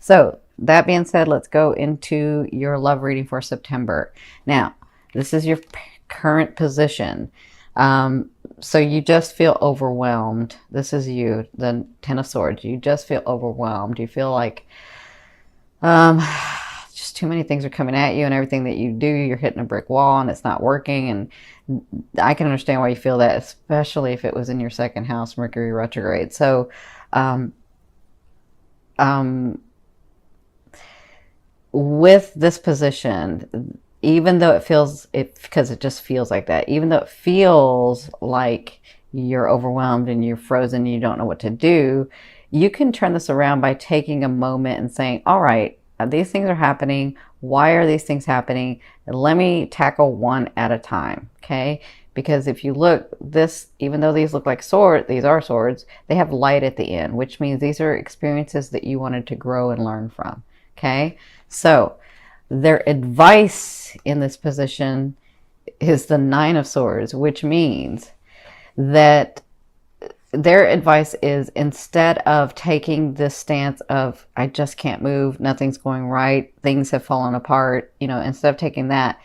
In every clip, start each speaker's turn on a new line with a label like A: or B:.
A: So that being said, let's go into your love reading for September. Now, this is your current position. So you just feel overwhelmed. This is you, the Ten of Swords. You just feel overwhelmed. You feel like just too many things are coming at you, and everything that you do, you're hitting a brick wall and it's not working. And I can understand why you feel that, especially if it was in your second house, Mercury retrograde. So, with this position, even though because it just feels like that, even though it feels like you're overwhelmed and you're frozen, and you don't know what to do, you can turn this around by taking a moment and saying, all right, these things are happening. Why are these things happening? Let me tackle one at a time. Okay. Because if you look, even though these look like swords, these are swords, they have light at the end, which means these are experiences that you wanted to grow and learn from. Okay. So their advice in this position is the Nine of Swords, which means that their advice is, instead of taking this stance of, I just can't move, nothing's going right, things have fallen apart, instead of taking that,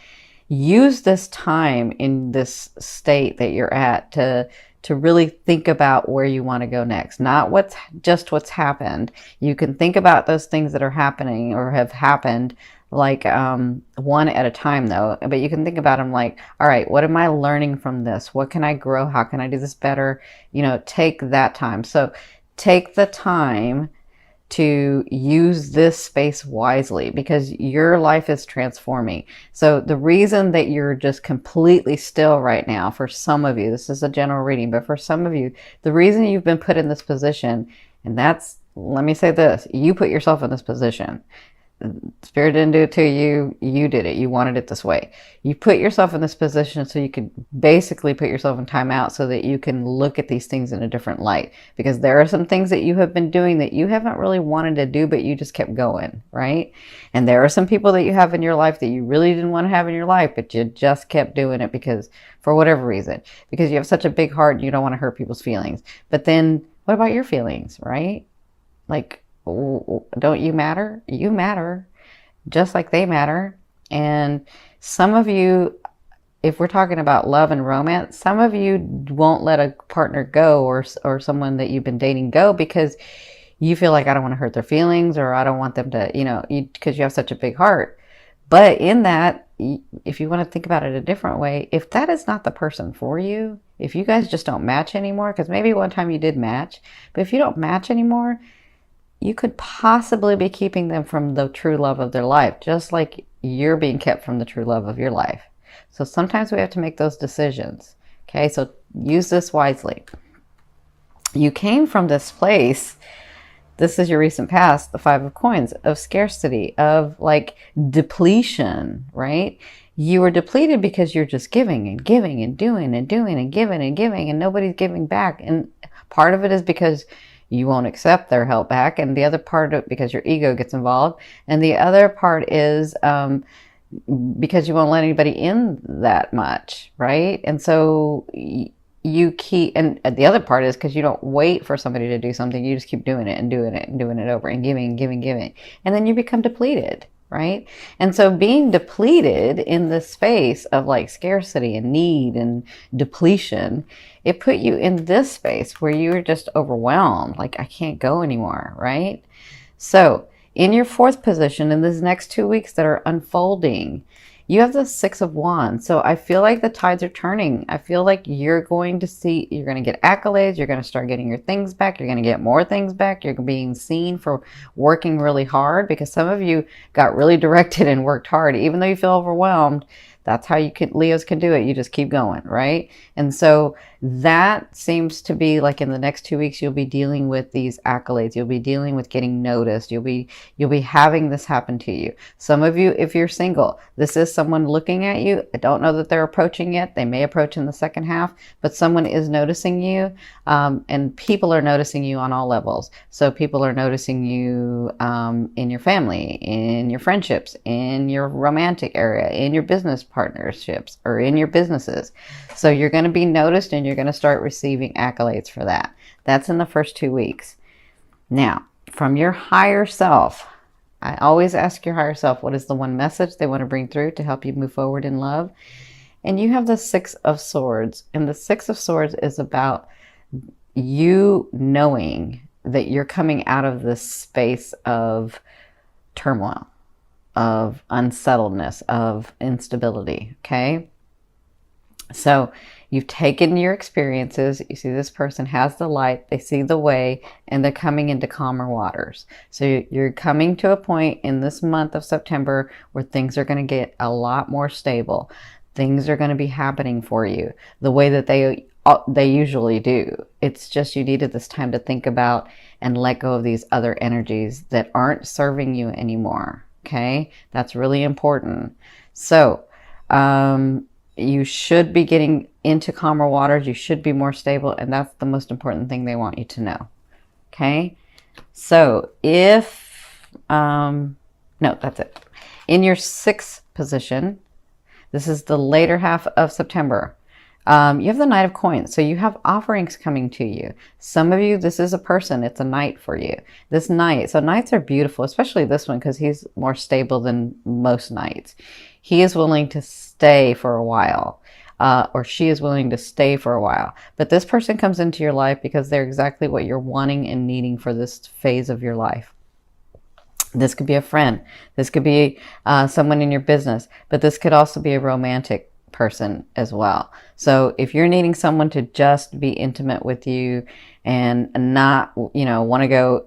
A: use this time in this state that you're at to really think about where you want to go next. Not what's happened. You can think about those things that are happening or have happened, like one at a time though, but you can think about them like, all right, what am I learning from this? What can I grow? How can I do this better? Take that time. So take the time to use this space wisely, because your life is transforming. So the reason that you're just completely still right now, for some of you, this is a general reading, but for some of you, the reason you've been put in this position, and that's, let me say this, you put yourself in this position. Spirit didn't do it to you. You did it. You wanted it this way. You put yourself in this position so you could basically put yourself in timeout so that you can look at these things in a different light. Because there are some things that you have been doing that you haven't really wanted to do, but you just kept going, right? And there are some people that you have in your life that you really didn't want to have in your life, but you just kept doing it because, for whatever reason, because you have such a big heart and you don't want to hurt people's feelings. But then what about your feelings, right? Like, don't you matter? You matter just like they matter. And some of you, if we're talking about love and romance, some of you won't let a partner go, or someone that you've been dating go, because you feel like, I don't want to hurt their feelings, or I don't want them to, because you have such a big heart. But in that, if you want to think about it a different way, if that is not the person for you, if you guys just don't match anymore, because maybe one time you did match, but if you don't match anymore, you could possibly be keeping them from the true love of their life, just like you're being kept from the true love of your life. So sometimes we have to make those decisions. Okay, so use this wisely. You came from this place, this is your recent past, the Five of Coins, of scarcity, of like depletion, right? You were depleted because you're just giving and giving and doing and doing and giving and giving, and nobody's giving back. And part of it is because you won't accept their help back, and the other part of it because your ego gets involved, and the other part is because you won't let anybody in that much, right? And so you keep, and the other part is because you don't wait for somebody to do something, you just keep doing it and doing it and doing it over and giving and giving, giving, and then you become depleted, right? And so being depleted in this space of like scarcity and need and depletion, it put you in this space where you're just overwhelmed, like, I can't go anymore, right? So in your fourth position, in these next 2 weeks that are unfolding, you have the Six of Wands. So I feel like the tides are turning. I feel like you're going to get accolades. You're going to start getting your things back. You're going to get more things back. You're being seen for working really hard, because some of you got really directed and worked hard. Even though you feel overwhelmed, that's how Leos can do it. You just keep going, right? And so that seems to be like in the next 2 weeks, you'll be dealing with these accolades. You'll be dealing with getting noticed. You'll be having this happen to you. Some of you, if you're single, this is someone looking at you. I don't know that they're approaching yet. They may approach in the second half, but someone is noticing you, and people are noticing you on all levels. So people are noticing you in your family, in your friendships, in your romantic area, in your business partnerships, or in your businesses. So you're going to be noticed, and you're going to start receiving accolades for that. That's in the first 2 weeks. Now, from your higher self, I always ask your higher self, what is the one message they want to bring through to help you move forward in love? And you have the Six of Swords. And the Six of Swords is about you knowing that you're coming out of this space of turmoil, of unsettledness, of instability, okay? So you've taken your experiences. You see this person has the light, they see the way, and they're coming into calmer waters. So you're coming to a point in this month of September where things are going to get a lot more stable. Things are going to be happening for you the way that they usually do. It's just you needed this time to think about and let go of these other energies that aren't serving you anymore. Okay, that's really important. So you should be getting into calmer waters. You should be more stable, and that's the most important thing they want you to know. Okay, so if no, that's it. In your sixth position, this is the later half of September. You have the Knight of Coins, so you have offerings coming to you. Some of you, this is a person, it's a knight for you. This knight, so knights are beautiful, especially this one because he's more stable than most knights. He is willing to stay for a while, or she is willing to stay for a while. But this person comes into your life because they're exactly what you're wanting and needing for this phase of your life. This could be a friend. This could be someone in your business, but this could also be a romantic person as well. So if you're needing someone to just be intimate with you and not, want to go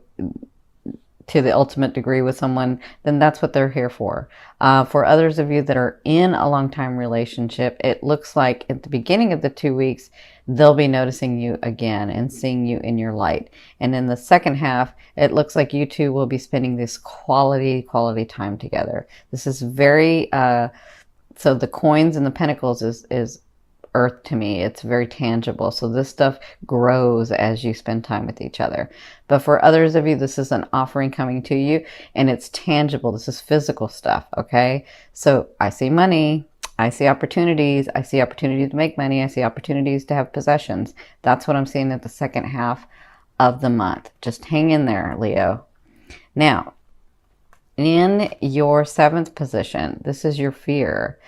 A: to the ultimate degree with someone, then that's what they're here for. For others of you that are in a long-time relationship, it looks like at the beginning of the 2 weeks, they'll be noticing you again and seeing you in your light. And in the second half, it looks like you two will be spending this quality time together. This is very, so the coins and the pentacles is earth to me. It's very tangible. So this stuff grows as you spend time with each other. But for others of you, this is an offering coming to you and it's tangible. This is physical stuff. Okay. So I see money. I see opportunities. I see opportunities to make money. I see opportunities to have possessions. That's what I'm seeing at the second half of the month. Just hang in there, Leo. Now, in your seventh position, this is your fear.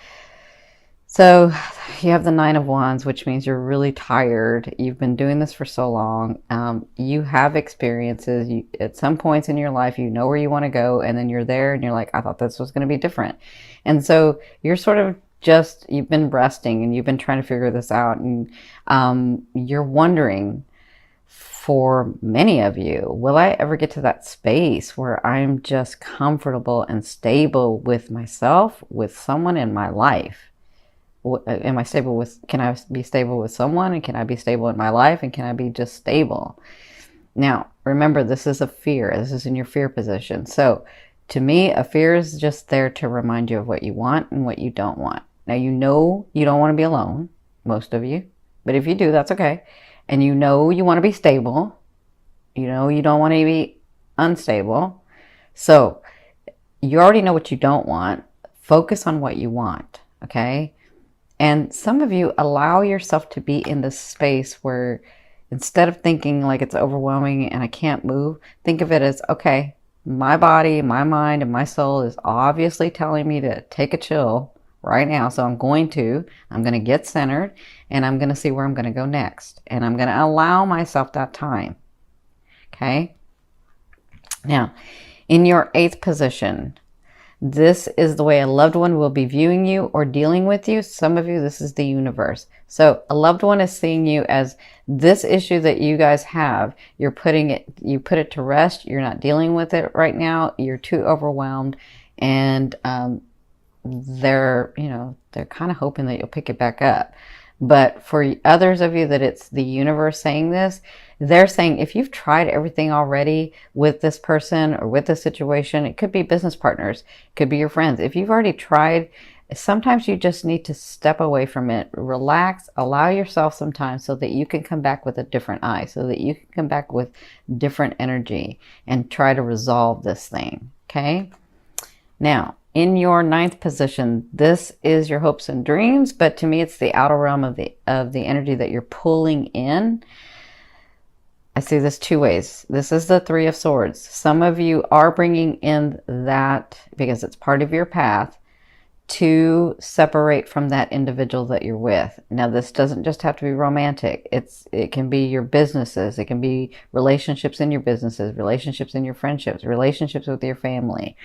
A: So you have the Nine of Wands, which means you're really tired. You've been doing this for so long. You have experiences. At some points in your life, you know where you want to go, and then you're there and you're like, I thought this was going to be different. And so you're sort of you've been resting and you've been trying to figure this out. And you're wondering, for many of you, will I ever get to that space where I'm just comfortable and stable with myself, with someone in my life? Am I stable with, can I be stable with someone, and can I be stable in my life, and can I be just stable? Now, remember, this is a fear. This is in your fear position. So to me, a fear is just there to remind you of what you want and what you don't want. Now, you know you don't want to be alone, most of you, but if you do, that's okay. And you know you want to be stable. You know you don't want to be unstable. So you already know what you don't want. Focus on what you want, okay? And some of you allow yourself to be in this space where instead of thinking like it's overwhelming and I can't move, think of it as, okay, my body, my mind, and my soul is obviously telling me to take a chill right now. So I'm going to get centered, and I'm going to see where I'm going to go next. And I'm going to allow myself that time. Okay. Now, in your eighth position, this is the way a loved one will be viewing you or dealing with you. Some of you, this is the universe. So a loved one is seeing you as this issue that you guys have. You put it to rest. You're not dealing with it right now. You're too overwhelmed, and they're kind of hoping that you'll pick it back up. But for others of you that it's the universe saying this, they're saying if you've tried everything already with this person or with this situation, it could be business partners, it could be your friends. If you've already tried, sometimes you just need to step away from it, relax, allow yourself some time so that you can come back with a different eye, so that you can come back with different energy and try to resolve this thing, okay? Now, in your ninth position, this is your hopes and dreams, but to me, it's the outer realm of the energy that you're pulling in. I see this two ways. This is the Three of Swords. Some of you are bringing in that because it's part of your path to separate from that individual that you're with. Now, this doesn't just have to be romantic. It can be your businesses. It can be relationships in your businesses, relationships in your friendships, relationships with your family.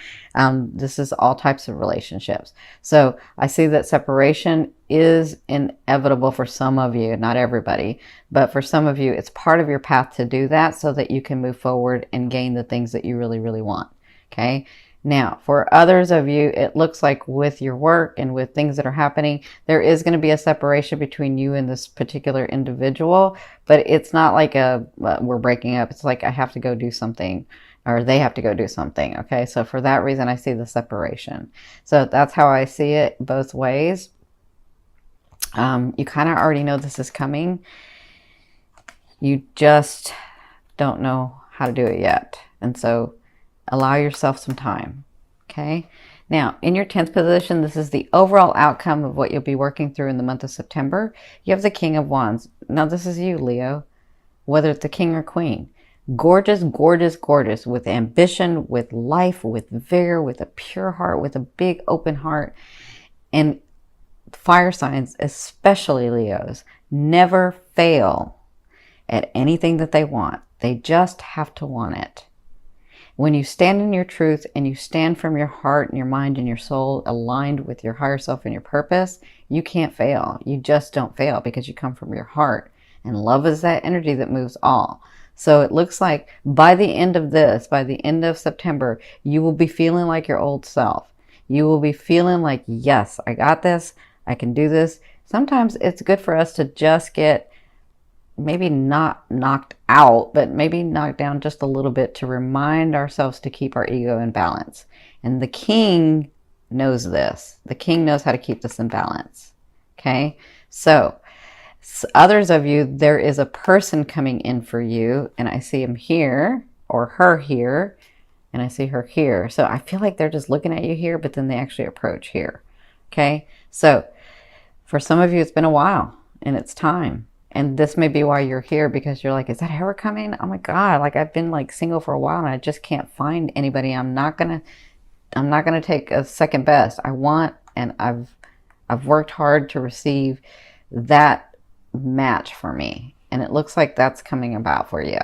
A: This is all types of relationships. So I see that separation is inevitable for some of you, not everybody, but for some of you, it's part of your path to do that so that you can move forward and gain the things that you really, really want. Okay. Now, for others of you, it looks like with your work and with things that are happening, there is going to be a separation between you and this particular individual, but it's not like we're breaking up. It's like I have to go do something or they have to go do something. Okay, so for that reason, I see the separation. So that's how I see it both ways. You kind of already know this is coming. You just don't know how to do it yet. And so allow yourself some time. Okay. Now, in your 10th position, this is the overall outcome of what you'll be working through in the month of September. You have the King of Wands. Now, this is you, Leo, whether it's the king or queen. Gorgeous, gorgeous, gorgeous, with ambition, with life, with vigor, with a pure heart, with a big open heart. And fire signs, especially Leos, never fail at anything that they want. They just have to want it. When you stand in your truth and you stand from your heart and your mind and your soul aligned with your higher self and your purpose, you can't fail. You just don't fail because you come from your heart. And love is that energy that moves all. So it looks like by the end of this, by the end of September, you will be feeling like your old self. You will be feeling like, yes, I got this. I can do this. Sometimes it's good for us to just get maybe not knocked out, but maybe knocked down just a little bit to remind ourselves to keep our ego in balance. And the king knows this. The king knows how to keep this in balance. Okay. So others of you, there is a person coming in for you and I see him here or her here and I see her here. So I feel like they're just looking at you here, but then they actually approach here. Okay. So for some of you, it's been a while and it's time. And this may be why you're here, because you're like, is that ever coming? Oh my God, like I've been like single for a while and I just can't find anybody. I'm not gonna take a second best. I want, and I've worked hard to receive that match for me. And it looks like that's coming about for you.